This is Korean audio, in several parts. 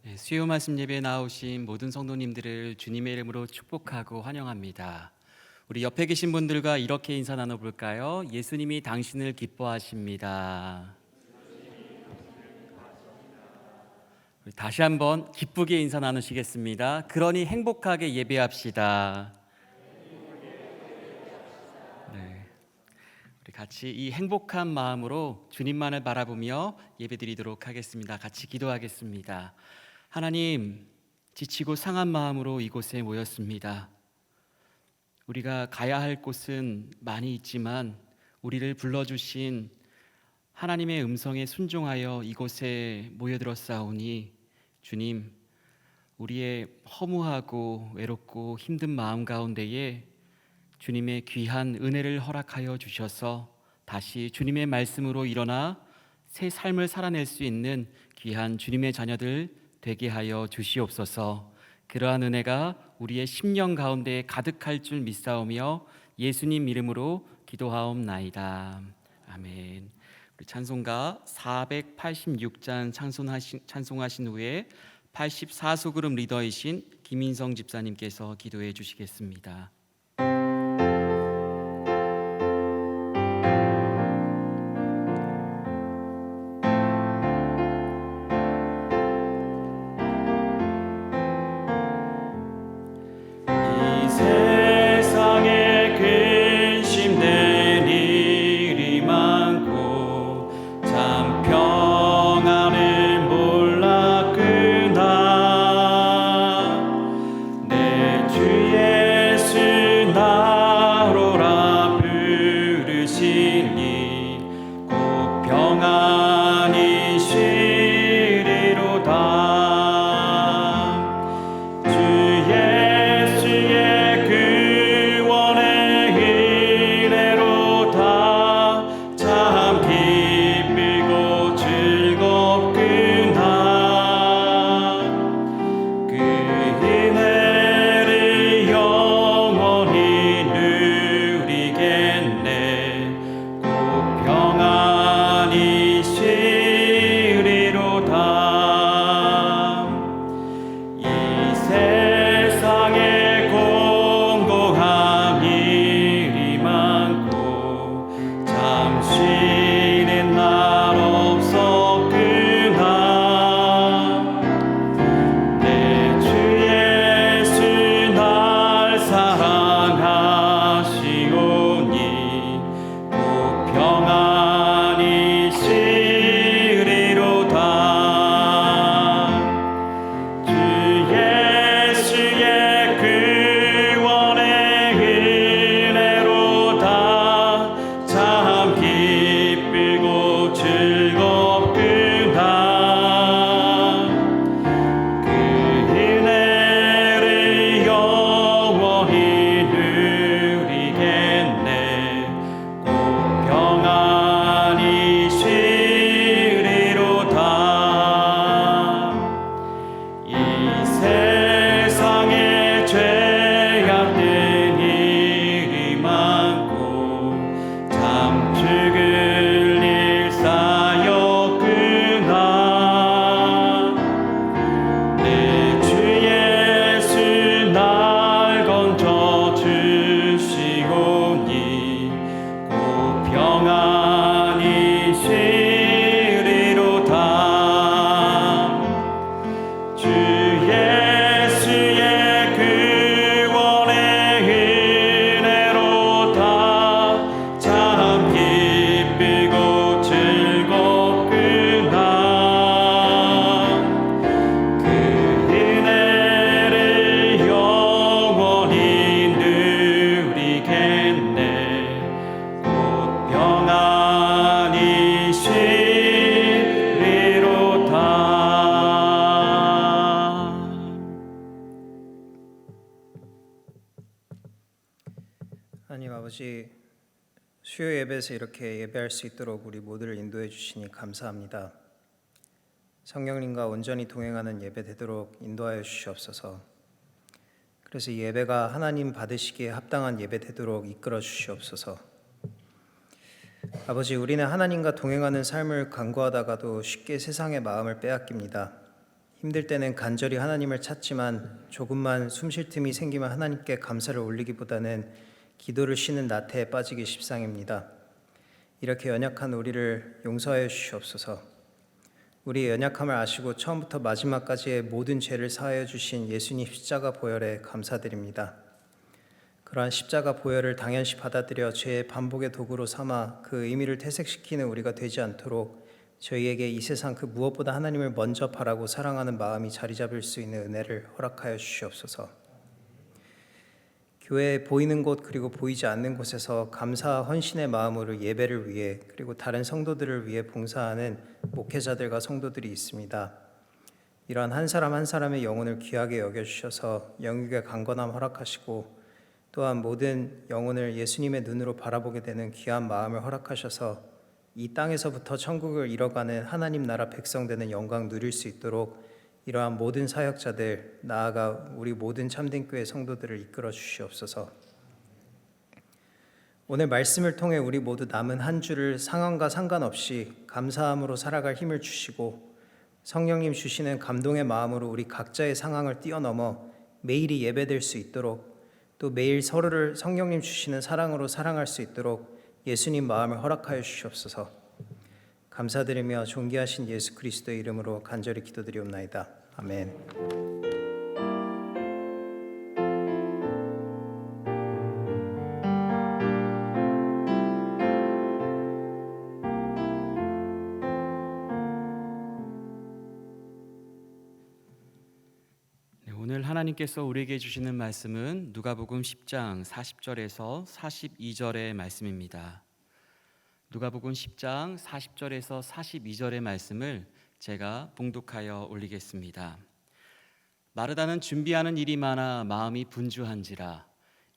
네, 수요 말씀 예배에 나오신 모든 성도님들을 주님의 이름으로 축복하고 환영합니다. 우리 옆에 계신 분들과 이렇게 인사 나눠볼까요? 예수님이 당신을 기뻐하십니다. 우리 다시 한번 기쁘게 인사 나누시겠습니다. 그러니 행복하게 예배합시다. 네, 우리 같이 이 행복한 마음으로 주님만을 바라보며 예배드리도록 하겠습니다. 같이 기도하겠습니다. 하나님, 지치고 상한 마음으로 이곳에 모였습니다. 우리가 가야 할 곳은 많이 있지만 우리를 불러주신 하나님의 음성에 순종하여 이곳에 모여들었사오니 주님, 우리의 허무하고 외롭고 힘든 마음 가운데에 주님의 귀한 은혜를 허락하여 주셔서 다시 주님의 말씀으로 일어나 새 삶을 살아낼 수 있는 귀한 주님의 자녀들 되게 하여 주시옵소서. 그러한 은혜가 우리의 심령 가운데 가득할 줄 믿사오며 예수님 이름으로 기도하옵나이다. 아멘. 우리 찬송가 486장 찬송하신 후에 84소그룹 리더이신 김인성 집사님께서 기도해 주시겠습니다. 하나님 아버지, 수요 예배에서 이렇게 예배할 수 있도록 우리 모두를 인도해 주시니 감사합니다. 성령님과 온전히 동행하는 예배 되도록 인도하여 주시옵소서. 그래서 이 예배가 하나님 받으시기에 합당한 예배 되도록 이끌어 주시옵소서. 아버지, 우리는 하나님과 동행하는 삶을 간구하다가도 쉽게 세상의 마음을 빼앗깁니다. 힘들 때는 간절히 하나님을 찾지만 조금만 숨 쉴 틈이 생기면 하나님께 감사를 올리기보다는 기도를 쉬는 나태에 빠지기 십상입니다. 이렇게 연약한 우리를 용서하여 주시옵소서. 우리의 연약함을 아시고 처음부터 마지막까지의 모든 죄를 사하여 주신 예수님 십자가 보혈에 감사드립니다. 그러한 십자가 보혈을 당연시 받아들여 죄의 반복의 도구로 삼아 그 의미를 퇴색시키는 우리가 되지 않도록 저희에게 이 세상 그 무엇보다 하나님을 먼저 바라고 사랑하는 마음이 자리 잡을 수 있는 은혜를 허락하여 주시옵소서. 교회에 보이는 곳 그리고 보이지 않는 곳에서 감사와 헌신의 마음으로 예배를 위해 그리고 다른 성도들을 위해 봉사하는 목회자들과 성도들이 있습니다. 이러한 한 사람 한 사람의 영혼을 귀하게 여겨주셔서 영육의 강건함 허락하시고 또한 모든 영혼을 예수님의 눈으로 바라보게 되는 귀한 마음을 허락하셔서 이 땅에서부터 천국을 이뤄가는 하나님 나라 백성 되는 영광 누릴 수 있도록 이러한 모든 사역자들 나아가 우리 모든 참된 교회 성도들을 이끌어 주시옵소서. 오늘 말씀을 통해 우리 모두 남은 한 주를 상황과 상관없이 감사함으로 살아갈 힘을 주시고 성령님 주시는 감동의 마음으로 우리 각자의 상황을 뛰어넘어 매일이 예배될 수 있도록 또 매일 서로를 성령님 주시는 사랑으로 사랑할 수 있도록 예수님 마음을 허락하여 주시옵소서. 감사드리며 존귀하신 예수 그리스도의 이름으로 간절히 기도드리옵나이다. 아멘. 오늘 하나님께서 우리에게 주시는 말씀은 누가복음 10장 40절에서 42절의 말씀입니다. 누가복음 10장 40절에서 42절의 말씀을 제가 봉독하여 올리겠습니다. 마르다는 준비하는 일이 많아 마음이 분주한지라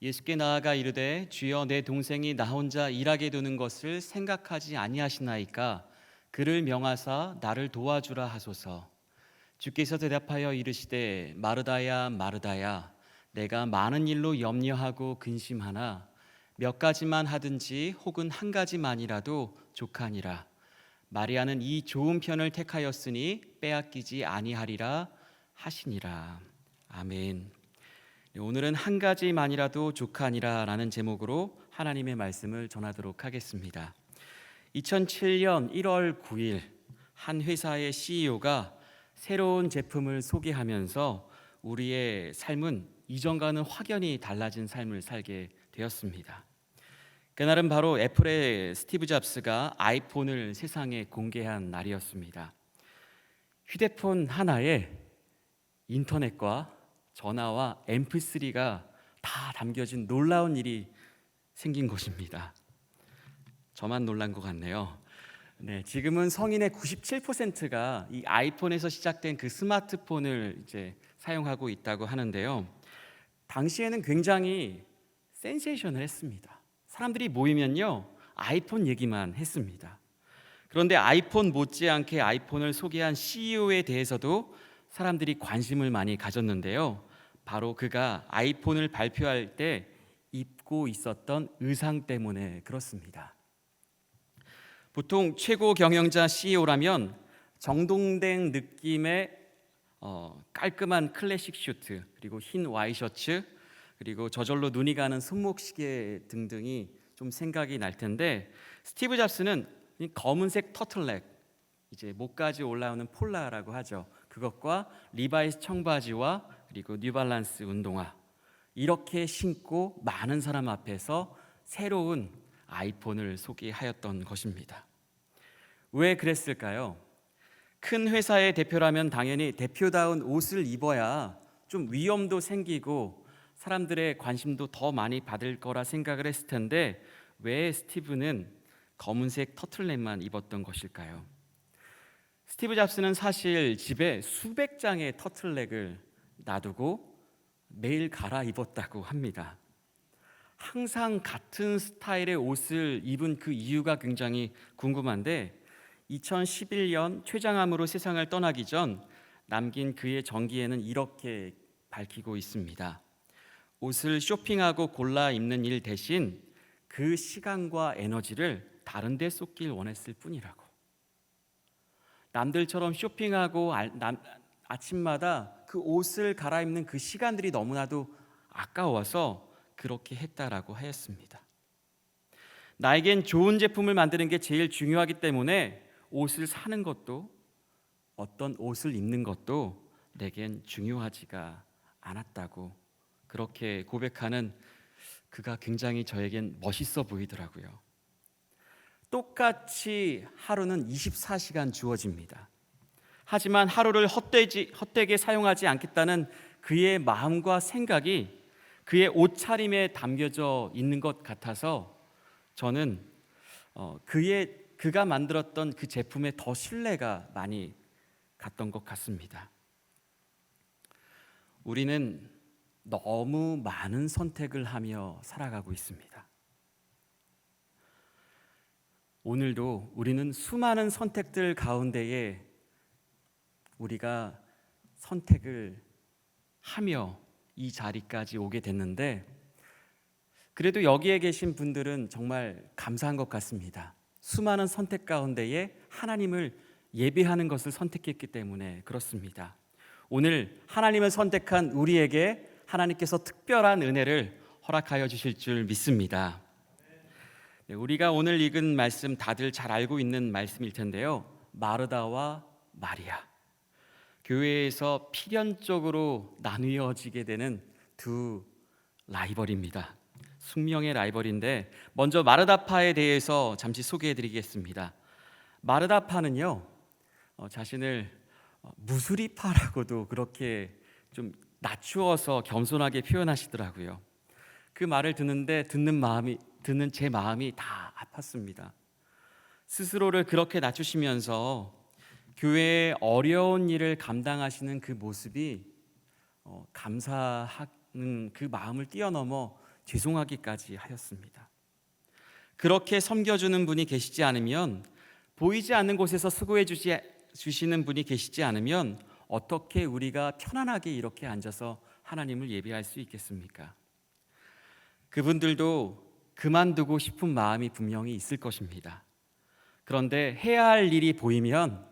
예수께 나아가 이르되 주여 내 동생이 나 혼자 일하게 두는 것을 생각하지 아니하시나이까 그를 명하사 나를 도와주라 하소서. 주께서 대답하여 이르시되 마르다야 마르다야 내가 많은 일로 염려하고 근심하나 몇 가지만 하든지 혹은 한 가지만이라도 족하니라. 마리아는 이 좋은 편을 택하였으니 빼앗기지 아니하리라 하시니라. 아멘. 오늘은 한 가지만이라도 족하니라 라는 제목으로 하나님의 말씀을 전하도록 하겠습니다. 2007년 1월 9일 한 회사의 CEO가 새로운 제품을 소개하면서 우리의 삶은 이전과는 확연히 달라진 삶을 살게 되었습니다. 그날은 바로 애플의 스티브 잡스가 아이폰을 세상에 공개한 날이었습니다. 휴대폰 하나에 인터넷과 전화와 MP3가 다 담겨진 놀라운 일이 생긴 것입니다. 저만 놀란 것 같네요. 네, 지금은 성인의 97%가 이 아이폰에서 시작된 그 스마트폰을 이제 사용하고 있다고 하는데요. 당시에는 굉장히 센세이셔널했습니다. 사람들이 모이면요 아이폰 얘기만 했습니다. 그런데 아이폰 못지않게 아이폰을 소개한 CEO에 대해서도 사람들이 관심을 많이 가졌는데요. 바로 그가 아이폰을 발표할 때 입고 있었던 의상 때문에 그렇습니다. 보통 최고 경영자 CEO라면 정돈된 느낌의 깔끔한 클래식 슈트, 그리고 흰 와이셔츠, 그리고 저절로 눈이 가는 손목시계 등등이 좀 생각이 날 텐데 스티브 잡스는 검은색 터틀넥, 이제 목까지 올라오는 폴라라고 하죠. 그것과 리바이스 청바지와 그리고 뉴발란스 운동화 이렇게 신고 많은 사람 앞에서 새로운 아이폰을 소개하였던 것입니다. 왜 그랬을까요? 큰 회사의 대표라면 당연히 대표다운 옷을 입어야 좀 위엄도 생기고 사람들의 관심도 더 많이 받을 거라 생각을 했을 텐데 왜 스티브는 검은색 터틀넥만 입었던 것일까요? 스티브 잡스는 사실 집에 수백 장의 터틀넥을 놔두고 매일 갈아입었다고 합니다. 항상 같은 스타일의 옷을 입은 그 이유가 굉장히 궁금한데 2011년 췌장암으로 세상을 떠나기 전 남긴 그의 전기에는 이렇게 밝히고 있습니다. 옷을 쇼핑하고 골라 입는 일 대신 그 시간과 에너지를 다른 데 쏟길 원했을 뿐이라고. 남들처럼 쇼핑하고 아침마다 그 옷을 갈아입는 그 시간들이 너무나도 아까워서 그렇게 했다라고 하였습니다. 나에겐 좋은 제품을 만드는 게 제일 중요하기 때문에 옷을 사는 것도 어떤 옷을 입는 것도 내겐 중요하지가 않았다고 그렇게 고백하는 그가 굉장히 저에겐 멋있어 보이더라고요. 똑같이 하루는 24시간 주어집니다. 하지만 하루를 헛되게 사용하지 않겠다는 그의 마음과 생각이 그의 옷차림에 담겨져 있는 것 같아서 저는 그가 만들었던 그 제품에 더 신뢰가 많이 갔던 것 같습니다. 우리는 너무 많은 선택을 하며 살아가고 있습니다. 오늘도 우리는 수많은 선택들 가운데에 우리가 선택을 하며 이 자리까지 오게 됐는데, 그래도 여기에 계신 분들은 정말 감사한 것 같습니다. 수많은 선택 가운데에 하나님을 예배하는 것을 선택했기 때문에 그렇습니다. 오늘 하나님을 선택한 우리에게 하나님께서 특별한 은혜를 허락하여 주실 줄 믿습니다. 우리가 오늘 읽은 말씀 다들 잘 알고 있는 말씀일 텐데요. 마르다와 마리아, 교회에서 필연적으로 나뉘어지게 되는 두 라이벌입니다. 숙명의 라이벌인데, 먼저 마르다파에 대해서 잠시 소개해드리겠습니다. 마르다파는요, 자신을 무수리파라고도 그렇게 좀 낮추어서 겸손하게 표현하시더라고요. 그 말을 듣는 제 마음이 다 아팠습니다. 스스로를 그렇게 낮추시면서 교회의 어려운 일을 감당하시는 그 모습이 감사하는 그 마음을 뛰어넘어 죄송하기까지 하였습니다. 그렇게 섬겨주는 분이 계시지 않으면, 보이지 않는 곳에서 수고해 주시는 분이 계시지 않으면 어떻게 우리가 편안하게 이렇게 앉아서 하나님을 예배할 수 있겠습니까? 그분들도 그만두고 싶은 마음이 분명히 있을 것입니다. 그런데 해야 할 일이 보이면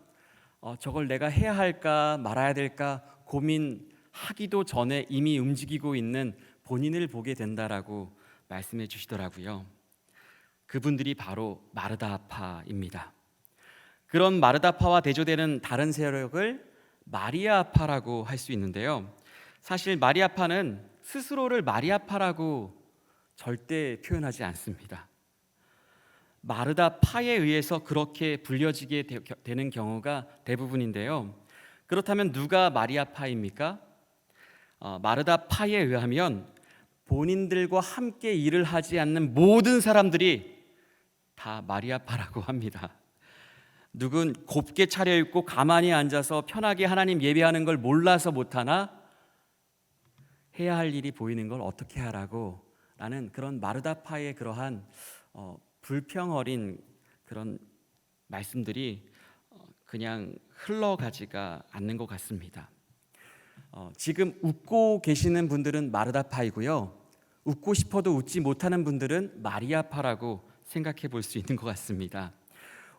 저걸 내가 해야 할까 말아야 될까 고민하기도 전에 이미 움직이고 있는 본인을 보게 된다라고 말씀해 주시더라고요. 그분들이 바로 마르다파입니다. 그런 마르다파와 대조되는 다른 세력을 마리아파라고 할 수 있는데요. 사실 마리아파는 스스로를 마리아파라고 절대 표현하지 않습니다. 마르다파에 의해서 그렇게 불려지게 되는 경우가 대부분인데요. 그렇다면 누가 마리아파입니까? 마르다파에 의하면 본인들과 함께 일을 하지 않는 모든 사람들이 다 마리아파라고 합니다. 누군 곱게 차려입고 가만히 앉아서 편하게 하나님 예배하는 걸 몰라서 못하나 해야 할 일이 보이는 걸 어떻게 하라고 라는 그런 마르다파의 그러한 불평 어린 그런 말씀들이 그냥 흘러가지가 않는 것 같습니다. 지금 웃고 계시는 분들은 마르다파이고요, 웃고 싶어도 웃지 못하는 분들은 마리아파라고 생각해 볼 수 있는 것 같습니다.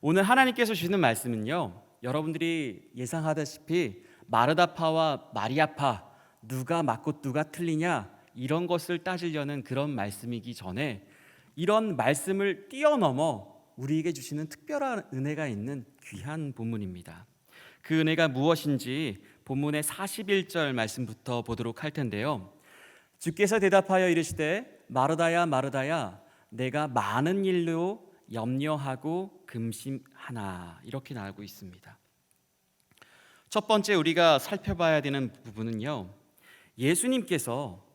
오늘 하나님께서 주시는 말씀은요, 여러분들이 예상하다시피 마르다파와 마리아파 누가 맞고 누가 틀리냐 이런 것을 따지려는 그런 말씀이기 전에 이런 말씀을 뛰어넘어 우리에게 주시는 특별한 은혜가 있는 귀한 본문입니다. 그 은혜가 무엇인지 본문의 41절 말씀부터 보도록 할 텐데요. 주께서 대답하여 이르시되 마르다야 마르다야 내가 많은 일로 염려하고 금심하나, 이렇게 나오고 있습니다. 첫 번째 우리가 살펴봐야 되는 부분은요, 예수님께서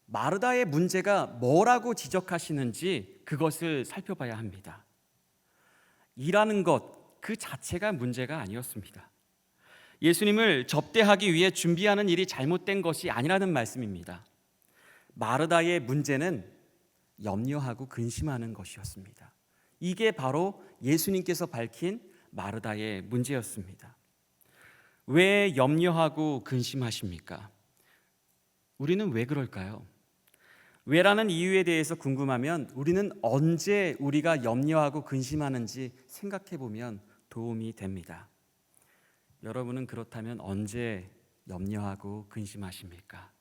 마르다의 문제가 뭐라고 지적하시는지 그것을 살펴봐야 합니다. 일하는 것 그 자체가 문제가 아니었습니다. 예수님을 접대하기 위해 준비하는 일이 잘못된 것이 아니라는 말씀입니다. 마르다의 문제는 염려하고 근심하는 것이었습니다. 이게 바로 예수님께서 밝힌 마르다의 문제였습니다. 왜 염려하고 근심하십니까? 우리는 왜 그럴까요? 왜라는 이유에 대해서 궁금하면 우리는 언제 우리가 염려하고 근심하는지 생각해 보면 도움이 됩니다. 여러분은 그렇다면 언제 염려하고 근심하십니까?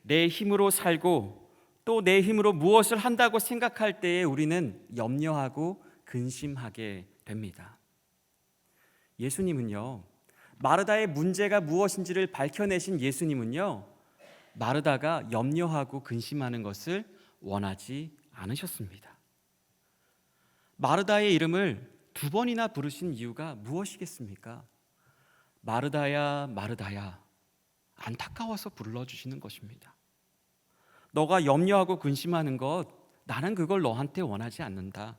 내 힘으로 살고 또 내 힘으로 무엇을 한다고 생각할 때에 우리는 염려하고 근심하게 됩니다. 예수님은요, 마르다의 문제가 무엇인지를 밝혀내신 예수님은요, 마르다가 염려하고 근심하는 것을 원하지 않으셨습니다. 마르다의 이름을 2번이나 부르신 이유가 무엇이겠습니까? 마르다야, 마르다야, 안타까워서 불러주시는 것입니다. 너가 염려하고 근심하는 것, 나는 그걸 너한테 원하지 않는다.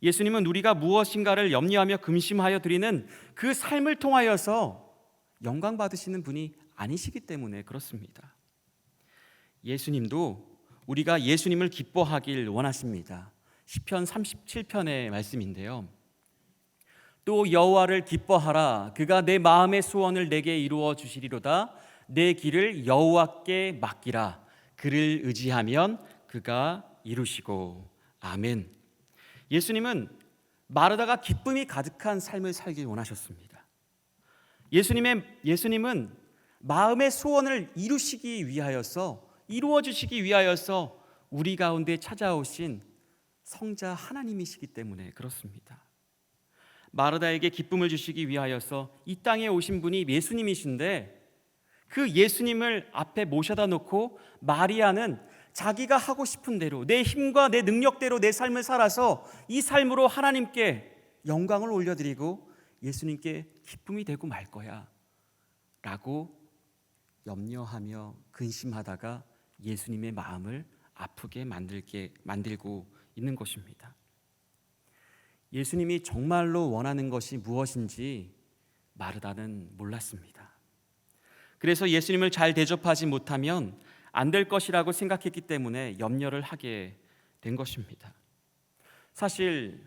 예수님은 우리가 무엇인가를 염려하며 근심하여 드리는 그 삶을 통하여서 영광 받으시는 분이 아니시기 때문에 그렇습니다. 예수님도 우리가 예수님을 기뻐하길 원하십니다. 시편 37편의 말씀인데요. 또 여호와를 기뻐하라. 그가 내 마음의 소원을 내게 이루어 주시리로다. 내 길을 여호와께 맡기라. 그를 의지하면 그가 이루시고. 아멘. 예수님은 마르다가 기쁨이 가득한 삶을 살길 원하셨습니다. 예수님은 마음의 소원을 이루어 주시기 위하여서 우리 가운데 찾아오신 성자 하나님이시기 때문에 그렇습니다. 마르다에게 기쁨을 주시기 위하여서 이 땅에 오신 분이 예수님이신데, 그 예수님을 앞에 모셔다 놓고 마리아는 자기가 하고 싶은 대로 내 힘과 내 능력대로 내 삶을 살아서 이 삶으로 하나님께 영광을 올려드리고 예수님께 기쁨이 되고 말 거야 라고 염려하며 근심하다가 예수님의 마음을 아프게 만들고 있는 것입니다. 예수님이 정말로 원하는 것이 무엇인지 마르다는 몰랐습니다. 그래서 예수님을 잘 대접하지 못하면 안 될 것이라고 생각했기 때문에 염려를 하게 된 것입니다. 사실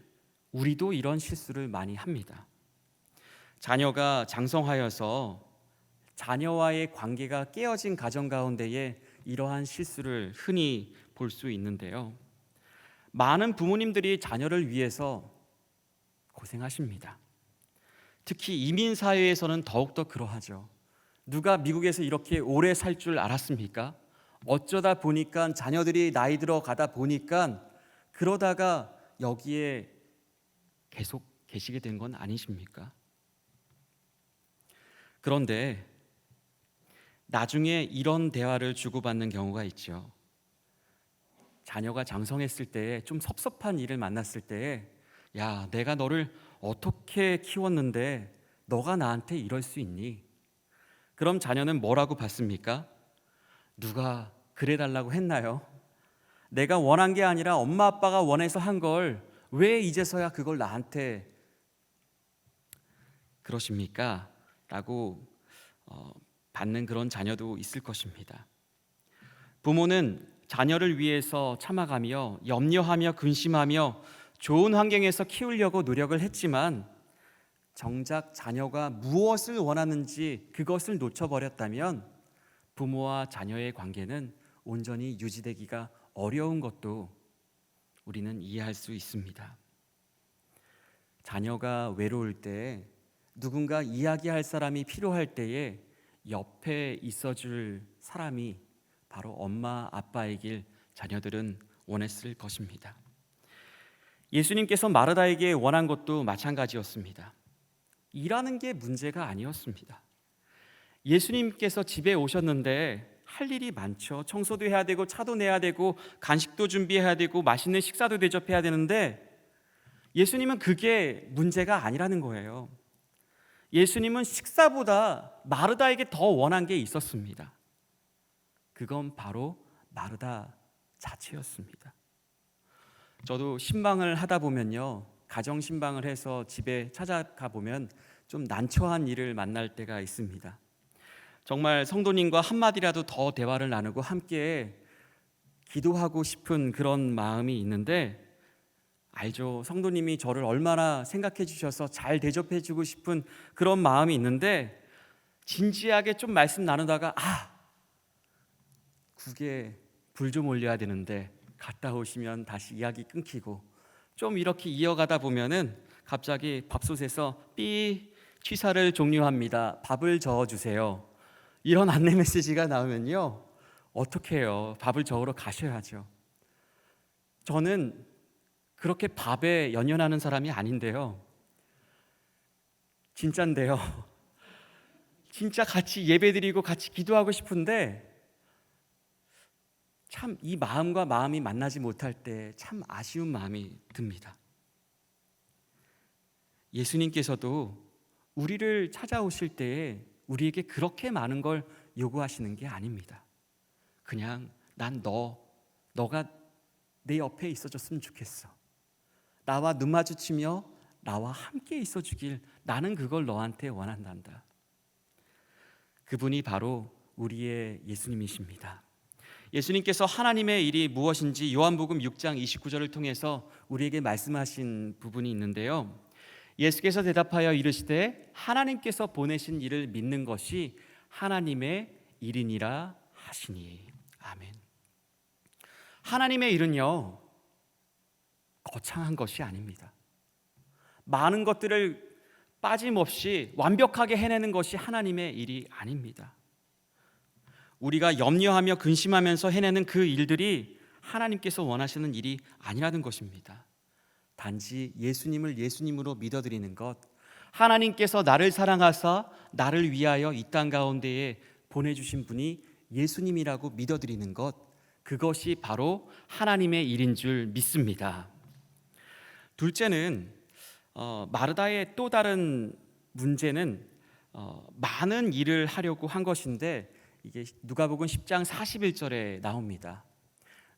우리도 이런 실수를 많이 합니다. 자녀가 장성하여서 자녀와의 관계가 깨어진 가정 가운데에 이러한 실수를 흔히 볼 수 있는데요. 많은 부모님들이 자녀를 위해서 고생하십니다. 특히 이민 사회에서는 더욱더 그러하죠. 누가 미국에서 이렇게 오래 살 줄 알았습니까? 어쩌다 보니까 자녀들이 나이 들어 가다 보니까 그러다가 여기에 계속 계시게 된 건 아니십니까? 그런데 나중에 이런 대화를 주고받는 경우가 있죠. 자녀가 장성했을 때에 좀 섭섭한 일을 만났을 때에, 야, 내가 너를 어떻게 키웠는데 너가 나한테 이럴 수 있니? 그럼 자녀는 뭐라고 받습니까? 누가 그래달라고 했나요? 내가 원한 게 아니라 엄마 아빠가 원해서 한 걸 왜 이제서야 그걸 나한테 그러십니까? 라고 받는 그런 자녀도 있을 것입니다. 부모는 자녀를 위해서 참아가며 염려하며 근심하며 좋은 환경에서 키우려고 노력을 했지만 정작 자녀가 무엇을 원하는지 그것을 놓쳐버렸다면 부모와 자녀의 관계는 온전히 유지되기가 어려운 것도 우리는 이해할 수 있습니다. 자녀가 외로울 때, 누군가 이야기할 사람이 필요할 때에 옆에 있어줄 사람이 바로 엄마, 아빠이길 자녀들은 원했을 것입니다. 예수님께서 마르다에게 원한 것도 마찬가지였습니다. 일하는 게 문제가 아니었습니다. 예수님께서 집에 오셨는데 할 일이 많죠. 청소도 해야 되고 차도 내야 되고 간식도 준비해야 되고 맛있는 식사도 대접해야 되는데 예수님은 그게 문제가 아니라는 거예요. 예수님은 식사보다 마르다에게 더 원한 게 있었습니다. 그건 바로 마르다 자체였습니다. 저도 신방을 하다 보면요, 가정 신방을 해서 집에 찾아가 보면 좀 난처한 일을 만날 때가 있습니다. 정말 성도님과 한마디라도 더 대화를 나누고 함께 기도하고 싶은 그런 마음이 있는데, 알죠. 성도님이 저를 얼마나 생각해 주셔서 잘 대접해 주고 싶은 그런 마음이 있는데, 진지하게 좀 말씀 나누다가 국에 불 좀 올려야 되는데 갔다 오시면 다시 이야기 끊기고, 좀 이렇게 이어가다 보면은 갑자기 밥솥에서 삐 취사를 종료합니다. 밥을 저어주세요. 이런 안내 메시지가 나오면요, 어떻게 해요? 밥을 저으러 가셔야죠. 저는 그렇게 밥에 연연하는 사람이 아닌데요, 진짠데요. 진짜 같이 예배드리고 같이 기도하고 싶은데 참 이 마음과 마음이 만나지 못할 때 참 아쉬운 마음이 듭니다. 예수님께서도 우리를 찾아오실 때에 우리에게 그렇게 많은 걸 요구하시는 게 아닙니다. 그냥 난 너가 내 옆에 있어줬으면 좋겠어. 나와 눈 마주치며 나와 함께 있어주길, 나는 그걸 너한테 원한단다. 그분이 바로 우리의 예수님이십니다. 예수님께서 하나님의 일이 무엇인지 요한복음 6장 29절을 통해서 우리에게 말씀하신 부분이 있는데요, 예수께서 대답하여 이르시되 하나님께서 보내신 일을 믿는 것이 하나님의 일이니라 하시니. 아멘. 하나님의 일은요, 거창한 것이 아닙니다. 많은 것들을 빠짐없이 완벽하게 해내는 것이 하나님의 일이 아닙니다. 우리가 염려하며 근심하면서 해내는 그 일들이 하나님께서 원하시는 일이 아니라는 것입니다. 단지 예수님을 예수님으로 믿어드리는 것, 하나님께서 나를 사랑하사 나를 위하여 이 땅 가운데에 보내주신 분이 예수님이라고 믿어드리는 것, 그것이 바로 하나님의 일인 줄 믿습니다. 둘째는 마르다의 또 다른 문제는 많은 일을 하려고 한 것인데, 이게 누가복음 10장 41절에 나옵니다.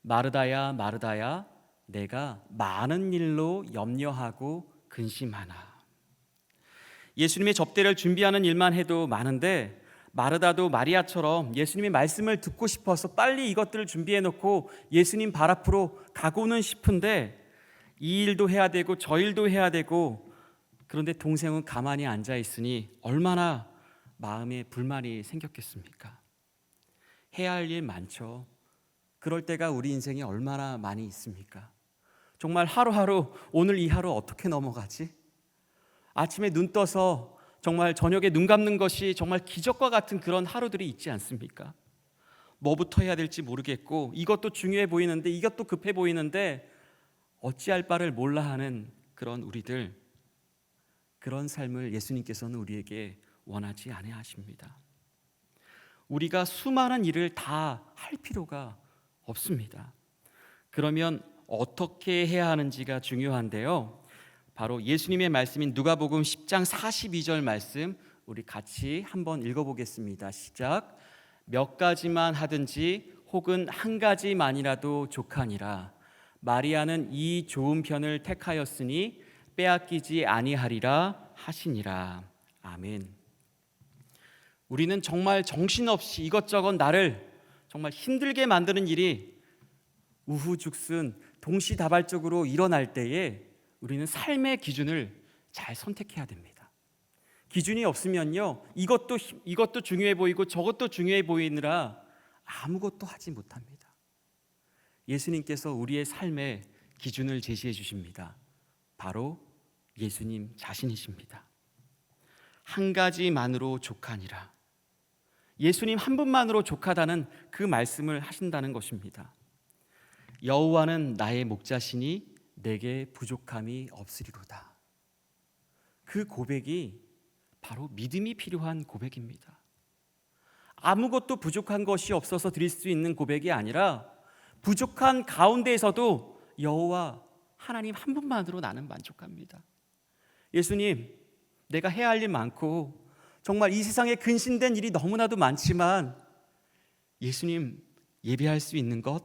마르다야 마르다야 내가 많은 일로 염려하고 근심하나. 예수님의 접대를 준비하는 일만 해도 많은데 마르다도 마리아처럼 예수님의 말씀을 듣고 싶어서 빨리 이것들을 준비해 놓고 예수님 발 앞으로 가고는 싶은데 이 일도 해야 되고 저 일도 해야 되고, 그런데 동생은 가만히 앉아 있으니 얼마나 마음에 불만이 생겼겠습니까? 해야 할 일 많죠. 그럴 때가 우리 인생에 얼마나 많이 있습니까? 정말 하루하루 오늘 이 하루 어떻게 넘어가지? 아침에 눈 떠서 정말 저녁에 눈 감는 것이 정말 기적과 같은 그런 하루들이 있지 않습니까? 뭐부터 해야 될지 모르겠고 이것도 중요해 보이는데 이것도 급해 보이는데 어찌할 바를 몰라 하는 그런 우리들, 그런 삶을 예수님께서는 우리에게 원하지 아니하십니다. 우리가 수많은 일을 다 할 필요가 없습니다. 그러면 어떻게 해야 하는지가 중요한데요, 바로 예수님의 말씀인 누가복음 10장 42절 말씀 우리 같이 한번 읽어보겠습니다. 시작. 몇 가지만 하든지 혹은 한 가지만이라도 족하니라. 마리아는 이 좋은 편을 택하였으니 빼앗기지 아니하리라 하시니라. 아멘. 우리는 정말 정신없이 이것저것 나를 정말 힘들게 만드는 일이 우후죽순 동시다발적으로 일어날 때에 우리는 삶의 기준을 잘 선택해야 됩니다. 기준이 없으면요, 이것도 중요해 보이고 저것도 중요해 보이느라 아무것도 하지 못합니다. 예수님께서 우리의 삶의 기준을 제시해 주십니다. 바로 예수님 자신이십니다. 한 가지만으로 족하니라. 예수님 한 분만으로 족하다는 그 말씀을 하신다는 것입니다. 여호와는 나의 목자시니 내게 부족함이 없으리로다. 그 고백이 바로 믿음이 필요한 고백입니다. 아무것도 부족한 것이 없어서 드릴 수 있는 고백이 아니라 부족한 가운데에서도 여호와 하나님 한 분만으로 나는 만족합니다. 예수님, 내가 해야 할 일 많고 정말 이 세상에 근심된 일이 너무나도 많지만 예수님 예배할 수 있는 것,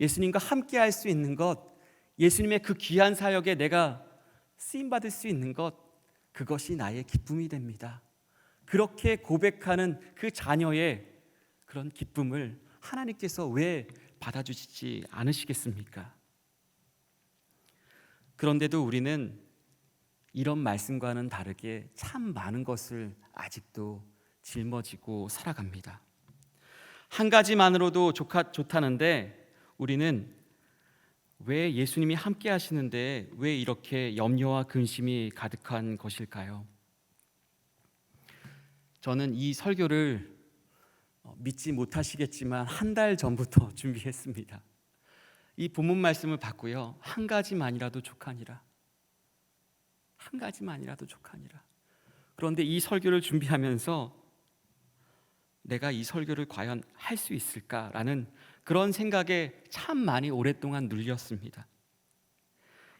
예수님과 함께 할 수 있는 것, 예수님의 그 귀한 사역에 내가 쓰임받을 수 있는 것, 그것이 나의 기쁨이 됩니다. 그렇게 고백하는 그 자녀의 그런 기쁨을 하나님께서 왜 받아주시지 않으시겠습니까? 그런데도 우리는 이런 말씀과는 다르게 참 많은 것을 아직도 짊어지고 살아갑니다. 한 가지만으로도 좋다는데 우리는 왜 예수님이 함께 하시는데 왜 이렇게 염려와 근심이 가득한 것일까요? 저는 이 설교를 믿지 못하시겠지만 한 달 전부터 준비했습니다. 이 본문 말씀을 받고요, 한 가지만이라도 족하니라, 한 가지만이라도 족하니라. 그런데 이 설교를 준비하면서 내가 이 설교를 과연 할 수 있을까라는 그런 생각에 참 많이 오랫동안 눌렸습니다.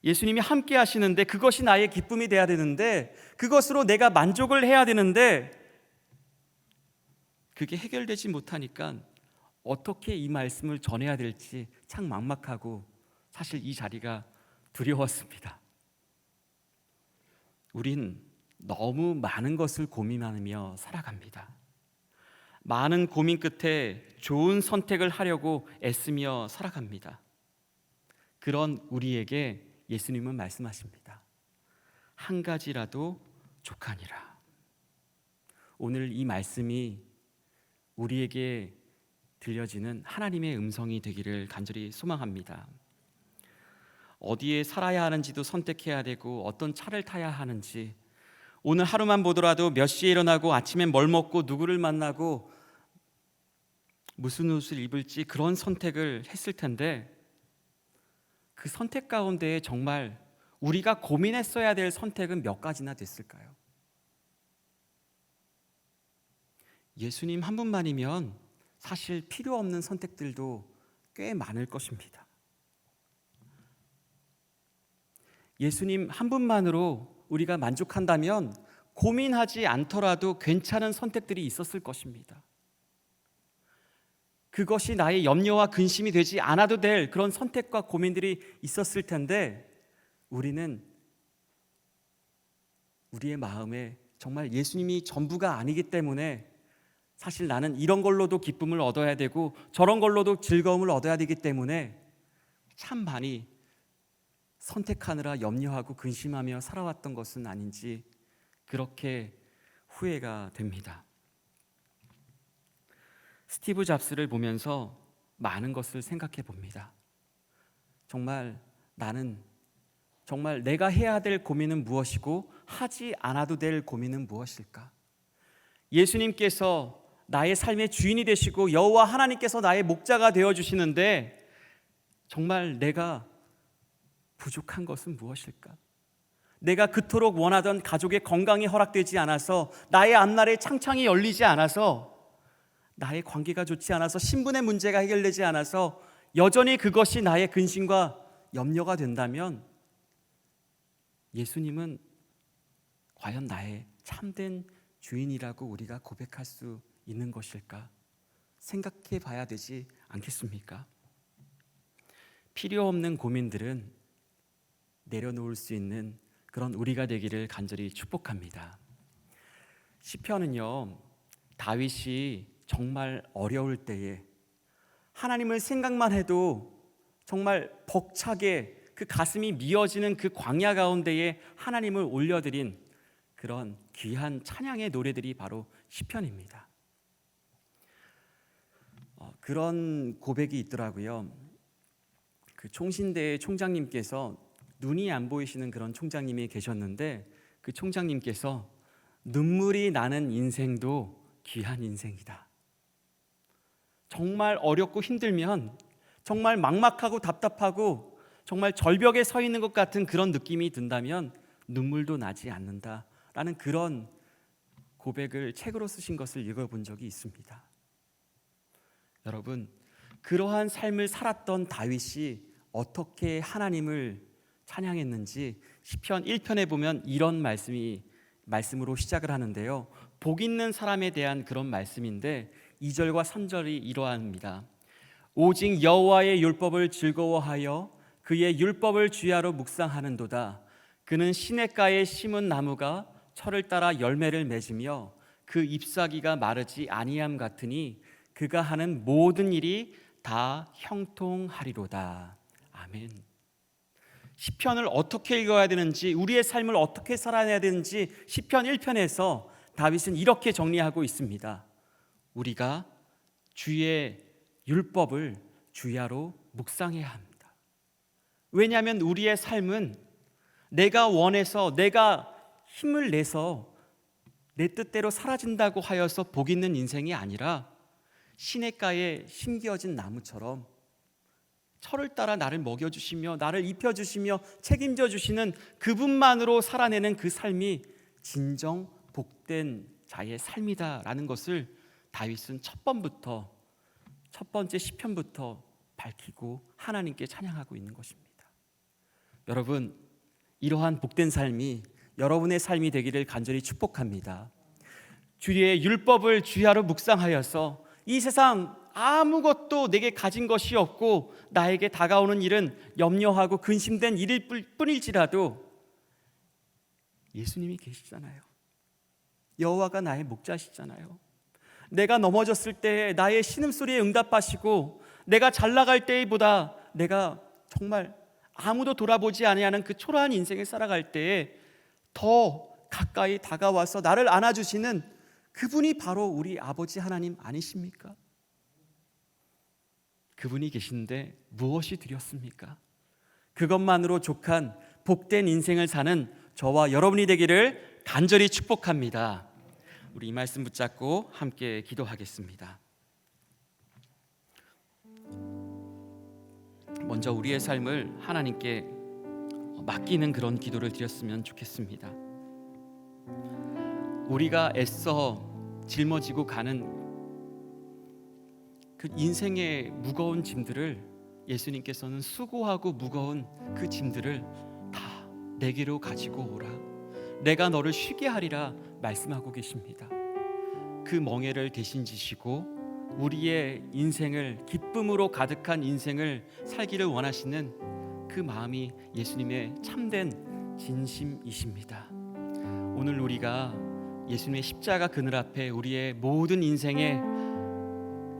예수님이 함께 하시는데 그것이 나의 기쁨이 돼야 되는데, 그것으로 내가 만족을 해야 되는데, 그게 해결되지 못하니까 어떻게 이 말씀을 전해야 될지 참 막막하고, 사실 이 자리가 두려웠습니다. 우린 너무 많은 것을 고민하며 살아갑니다. 많은 고민 끝에 좋은 선택을 하려고 애쓰며 살아갑니다. 그런 우리에게 예수님은 말씀하십니다. 한 가지라도 족하니라. 오늘 이 말씀이 우리에게 들려지는 하나님의 음성이 되기를 간절히 소망합니다. 어디에 살아야 하는지도 선택해야 되고, 어떤 차를 타야 하는지, 오늘 하루만 보더라도 몇 시에 일어나고 아침엔 뭘 먹고 누구를 만나고 무슨 옷을 입을지, 그런 선택을 했을 텐데, 그 선택 가운데 정말 우리가 고민했어야 될 선택은 몇 가지나 됐을까요? 예수님 한 분만이면 사실 필요 없는 선택들도 꽤 많을 것입니다. 예수님 한 분만으로 우리가 만족한다면 고민하지 않더라도 괜찮은 선택들이 있었을 것입니다. 그것이 나의 염려와 근심이 되지 않아도 될 그런 선택과 고민들이 있었을 텐데, 우리는 우리의 마음에 정말 예수님이 전부가 아니기 때문에, 사실 나는 이런 걸로도 기쁨을 얻어야 되고 저런 걸로도 즐거움을 얻어야 되기 때문에 참 많이 선택하느라 염려하고 근심하며 살아왔던 것은 아닌지, 그렇게 후회가 됩니다. 스티브 잡스를 보면서 많은 것을 생각해 봅니다. 정말 나는 정말 내가 해야 될 고민은 무엇이고 하지 않아도 될 고민은 무엇일까? 예수님께서 나의 삶의 주인이 되시고 여호와 하나님께서 나의 목자가 되어 주시는데, 정말 내가 부족한 것은 무엇일까? 내가 그토록 원하던 가족의 건강이 허락되지 않아서, 나의 앞날에 창창이 열리지 않아서, 나의 관계가 좋지 않아서, 신분의 문제가 해결되지 않아서 여전히 그것이 나의 근심과 염려가 된다면, 예수님은 과연 나의 참된 주인이라고 우리가 고백할 수 있는 것일까? 생각해 봐야 되지 않겠습니까? 필요 없는 고민들은 내려놓을 수 있는 그런 우리가 되기를 간절히 축복합니다. 시편은요, 다윗이 정말 어려울 때에 하나님을 생각만 해도 정말 벅차게 그 가슴이 미어지는 그 광야 가운데에 하나님을 올려드린 그런 귀한 찬양의 노래들이 바로 시편입니다. 그런 고백이 있더라고요. 그 총신대의 총장님께서, 눈이 안 보이시는 그런 총장님이 계셨는데, 그 총장님께서 눈물이 나는 인생도 귀한 인생이다. 정말 어렵고 힘들면, 정말 막막하고 답답하고 정말 절벽에 서 있는 것 같은 그런 느낌이 든다면 눈물도 나지 않는다라는 그런 고백을 책으로 쓰신 것을 읽어본 적이 있습니다. 여러분, 그러한 삶을 살았던 다윗이 어떻게 하나님을 찬양했는지 시편 1편에 보면 이런 말씀으로 시작을 하는데요, 복 있는 사람에 대한 그런 말씀인데 2절과 3절이 이러합니다. 오직 여호와의 율법을 즐거워하여 그의 율법을 주야로 묵상하는도다. 그는 시냇가에 심은 나무가 철을 따라 열매를 맺으며 그 잎사귀가 마르지 아니함 같으니 그가 하는 모든 일이 다 형통하리로다. 아멘. 시편을 어떻게 읽어야 되는지, 우리의 삶을 어떻게 살아내야 되는지 시편 1편에서 다윗은 이렇게 정리하고 있습니다. 우리가 주의 율법을 주야로 묵상해야 합니다. 왜냐하면 우리의 삶은 내가 원해서, 내가 힘을 내서 내 뜻대로 사라진다고 하여서 복 있는 인생이 아니라 시냇가에 심겨진 나무처럼 철을 따라 나를 먹여주시며 나를 입혀주시며 책임져 주시는 그분만으로 살아내는 그 삶이 진정 복된 자의 삶이다라는 것을 다윗은 첫 번째 시편부터 밝히고 하나님께 찬양하고 있는 것입니다. 여러분, 이러한 복된 삶이 여러분의 삶이 되기를 간절히 축복합니다. 주의 율법을 주야로 묵상하여서 이 세상 아무것도 내게 가진 것이 없고 나에게 다가오는 일은 염려하고 근심된 일일 뿐일지라도 예수님이 계시잖아요. 여호와가 나의 목자시잖아요. 내가 넘어졌을 때 나의 신음소리에 응답하시고 내가 잘 나갈 때보다 내가 정말 아무도 돌아보지 아니하는 그 초라한 인생을 살아갈 때에 더 가까이 다가와서 나를 안아주시는 그분이 바로 우리 아버지 하나님 아니십니까? 그분이 계신데 무엇이 두렵습니까? 그것만으로 족한 복된 인생을 사는 저와 여러분이 되기를 간절히 축복합니다. 우리 이 말씀 붙잡고 함께 기도하겠습니다. 먼저 우리의 삶을 하나님께 맡기는 그런 기도를 드렸으면 좋겠습니다. 우리가 애써 짊어지고 가는 그 인생의 무거운 짐들을 예수님께서는 수고하고 무거운 그 짐들을 다 내게로 가지고 오라. 내가 너를 쉬게 하리라 말씀하고 계십니다. 그 멍에를 대신 지시고 우리의 인생을 기쁨으로 가득한 인생을 살기를 원하시는 그 마음이 예수님의 참된 진심이십니다. 오늘 우리가 예수님의 십자가 그늘 앞에 우리의 모든 인생에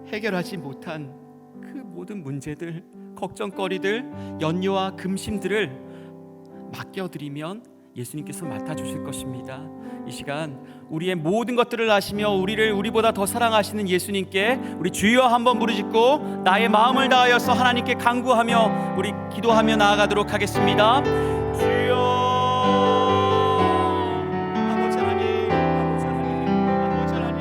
해결하지 못한 그 모든 문제들, 걱정거리들, 연요와 금심들을 맡겨드리면 예수님께서 맡아주실 것입니다. 이 시간 우리의 모든 것들을 아시며 우리를 우리보다 더 사랑하시는 예수님께 우리 주여 한번 부르짖고 나의 마음을 다하여서 하나님께 간구하며 우리 기도하며 나아가도록 하겠습니다. 주여, 아버지 하나님, 아버지 하나님, 아버지 하나님,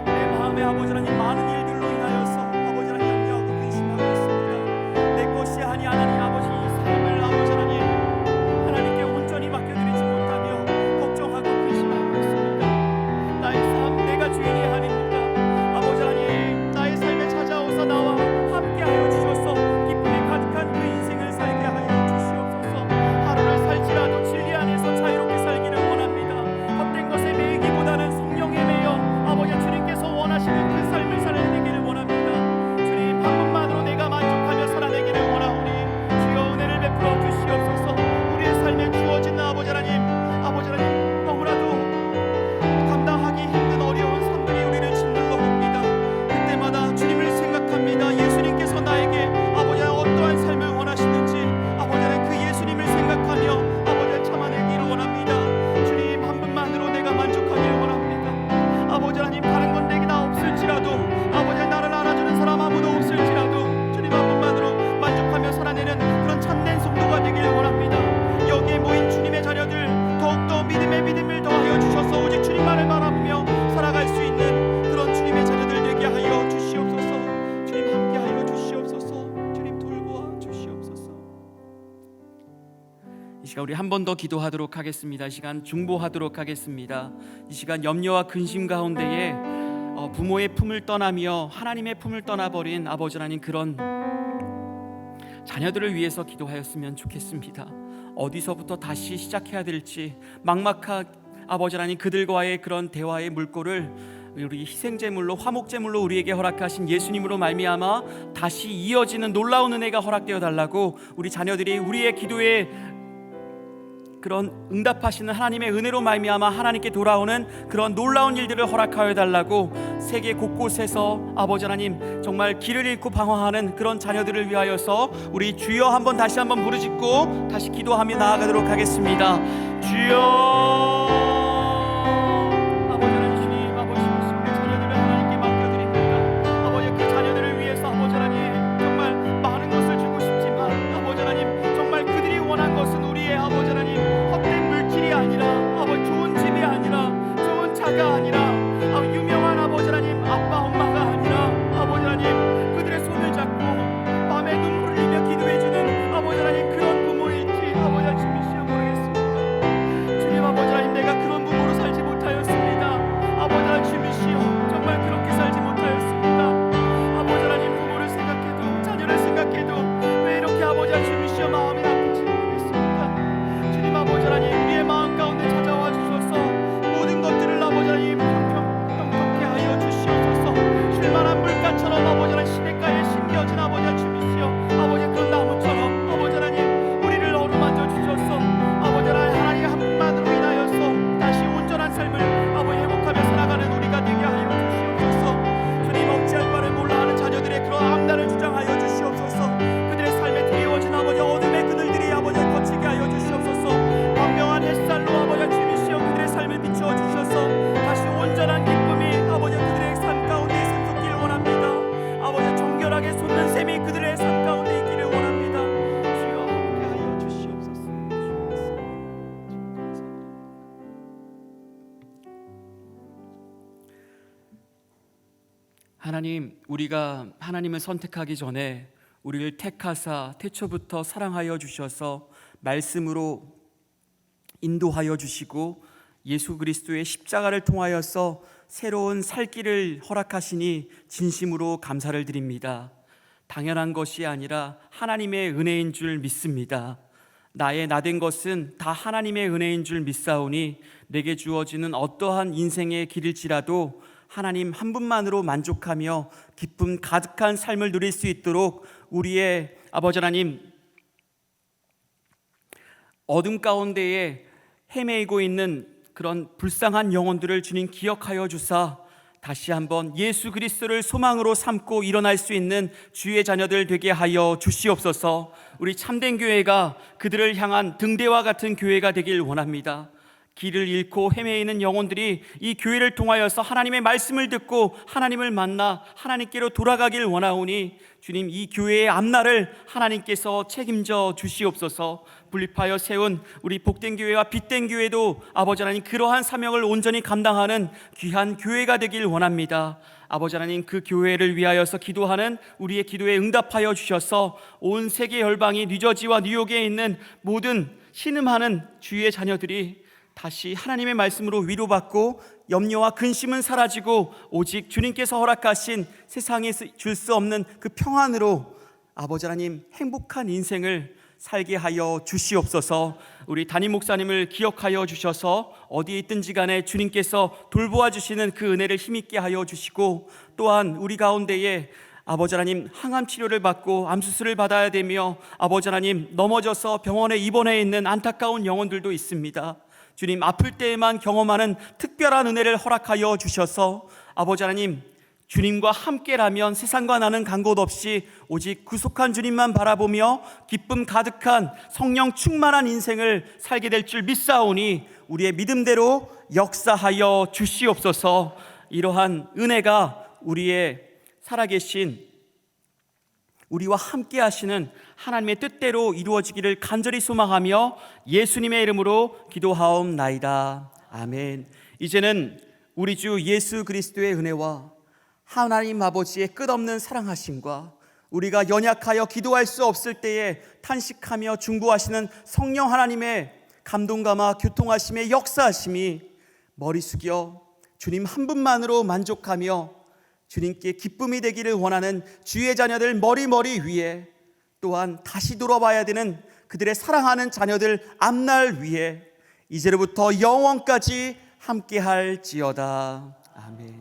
내 마음에 아버지 하나님 많은 일들로 인하여서 아버지 하나님 염려하고 근심하고 있습니다. 내 것이 아니 하나님 아버지 이 삶을 아버지 하나님 하나님께 온전히 맡겨드리지 못하며 걱정하고 근심하고 있습니다. 나의 삶 내가 주인이 아닙니다. 아버지 하나님 나의 삶에 찾아오서 나와 함께하여 주셔서 기쁨에 가득한 그 인생을 살게 하여 주시옵소서. 하루를 살지라도 진리 안에서 자유롭게 살기를 원합니다. 헛된 것에 매이기보다는 성령에 매여 아버지 주님께서 원하시는 그 삶을 살아내기를 원합니다. 주님 한 분만으로 내가 만족하며 살아내기를 원하오니 주여 은혜를 베풀어 주시옵소서. 우리의 삶에 주어진 아버지 하나님 너무나도 감당하기 힘든 어려운 삶들이 우리를 짓눌러 옵니다. 그때마다 주님을 생각합니다. 예수님께서 나에게 아버지 어떠한 삶을 원하시는지 아버지 하나님 그 예수님을 생각하며 아버지 참아내기를 원합니다. 주님 한 분만으로 내가 만족하기를 원합니다. 아버지 하나님 다른 건 내게 다 없을지라도 아버지 나를 알아주는 사람 아무도 없을지라도 주님 한 분만으로 만족하며 살아내는 그런 참된 성도가 되기를 원합니다. 여기에 모인 주님의 자녀들 더욱더 믿음을 더하여 주셔서 오직 주님만을 바라보며 살아갈 수 있는 그런 주님의 자녀들 되게 하여 주시옵소서. 주님 함께하여 주시옵소서. 주님 돌보아 주시옵소서. 이 시간 우리 한 번 더 기도하도록 하겠습니다. 이 시간 중보하도록 하겠습니다. 이 시간 염려와 근심 가운데에 부모의 품을 떠나며 하나님의 품을 떠나버린 아버지 하나님 그런 자녀들을 위해서 기도하였으면 좋겠습니다. 어디서부터 다시 시작해야 될지 막막한 아버지 하나님 그들과의 그런 대화의 물꼬를 우리 희생제물로 화목제물로 우리에게 허락하신 예수님으로 말미암아 다시 이어지는 놀라운 은혜가 허락되어 달라고 우리 자녀들이 우리의 기도에 그런 응답하시는 하나님의 은혜로 말미암아 하나님께 돌아오는 그런 놀라운 일들을 허락하여 달라고 세계 곳곳에서 아버지 하나님 정말 길을 잃고 방황하는 그런 자녀들을 위하여서 우리 주여 한번 다시 한번 부르짖고 다시 기도하며 나아가도록 하겠습니다. 주여 아버지 하나님 주님 아버지 우리 자녀들을 하나님께 맡겨드립니다. 아버지 그 자녀들을 위해서 아버지 하나님 정말 많은 것을 주고 싶지만 아버지 하나님 정말 그들이 원한 것은 우리의 아버지 하나님 헛된 물질이 아니라 아버지 좋은 집이 아니라 좋은 차 하나님, 우리가 하나님을 선택하기 전에 우리를 택하사 태초부터 사랑하여 주셔서 말씀으로 인도하여 주시고 예수 그리스도의 십자가를 통하여서 새로운 살 길을 허락하시니 진심으로 감사를 드립니다. 당연한 것이 아니라 하나님의 은혜인 줄 믿습니다. 나의 나된 것은 다 하나님의 은혜인 줄 믿사오니 내게 주어지는 어떠한 인생의 길일지라도 하나님 한 분만으로 만족하며 기쁨 가득한 삶을 누릴 수 있도록 우리의 아버지 하나님, 어둠 가운데에 헤매이고 있는 그런 불쌍한 영혼들을 주님 기억하여 주사 다시 한번 예수 그리스도를 소망으로 삼고 일어날 수 있는 주의 자녀들 되게 하여 주시옵소서. 우리 참된 교회가 그들을 향한 등대와 같은 교회가 되길 원합니다. 길을 잃고 헤매이는 영혼들이 이 교회를 통하여서 하나님의 말씀을 듣고 하나님을 만나 하나님께로 돌아가길 원하오니 주님, 이 교회의 앞날을 하나님께서 책임져 주시옵소서. 분립하여 세운 우리 복된 교회와 빛된 교회도 아버지 하나님 그러한 사명을 온전히 감당하는 귀한 교회가 되길 원합니다. 아버지 하나님, 그 교회를 위하여서 기도하는 우리의 기도에 응답하여 주셔서 온 세계 열방이 뉴저지와 뉴욕에 있는 모든 신음하는 주의 자녀들이 다시 하나님의 말씀으로 위로받고 염려와 근심은 사라지고 오직 주님께서 허락하신 세상에 줄 수 없는 그 평안으로 아버지 하나님 행복한 인생을 살게 하여 주시옵소서. 우리 담임 목사님을 기억하여 주셔서 어디에 있든지 간에 주님께서 돌보아 주시는 그 은혜를 힘있게 하여 주시고, 또한 우리 가운데에 아버지 하나님 항암 치료를 받고 암수술을 받아야 되며 아버지 하나님 넘어져서 병원에 입원해 있는 안타까운 영혼들도 있습니다. 주님, 아플 때에만 경험하는 특별한 은혜를 허락하여 주셔서 아버지 하나님, 주님과 함께라면 세상과 나는 간 곳 없이 오직 구속한 주님만 바라보며 기쁨 가득한 성령 충만한 인생을 살게 될 줄 믿사오니 우리의 믿음대로 역사하여 주시옵소서. 이러한 은혜가 우리의 살아계신 우리와 함께 하시는 하나님의 뜻대로 이루어지기를 간절히 소망하며 예수님의 이름으로 기도하옵나이다. 아멘. 이제는 우리 주 예수 그리스도의 은혜와 하나님 아버지의 끝없는 사랑하심과 우리가 연약하여 기도할 수 없을 때에 탄식하며 중보하시는 성령 하나님의 감동감화 교통하심의 역사하심이 머리 숙여 주님 한 분만으로 만족하며 주님께 기쁨이 되기를 원하는 주의 자녀들 머리 위에, 또한 다시 돌아봐야 되는 그들의 사랑하는 자녀들 앞날 위에 이제로부터 영원까지 함께할지어다. 아멘.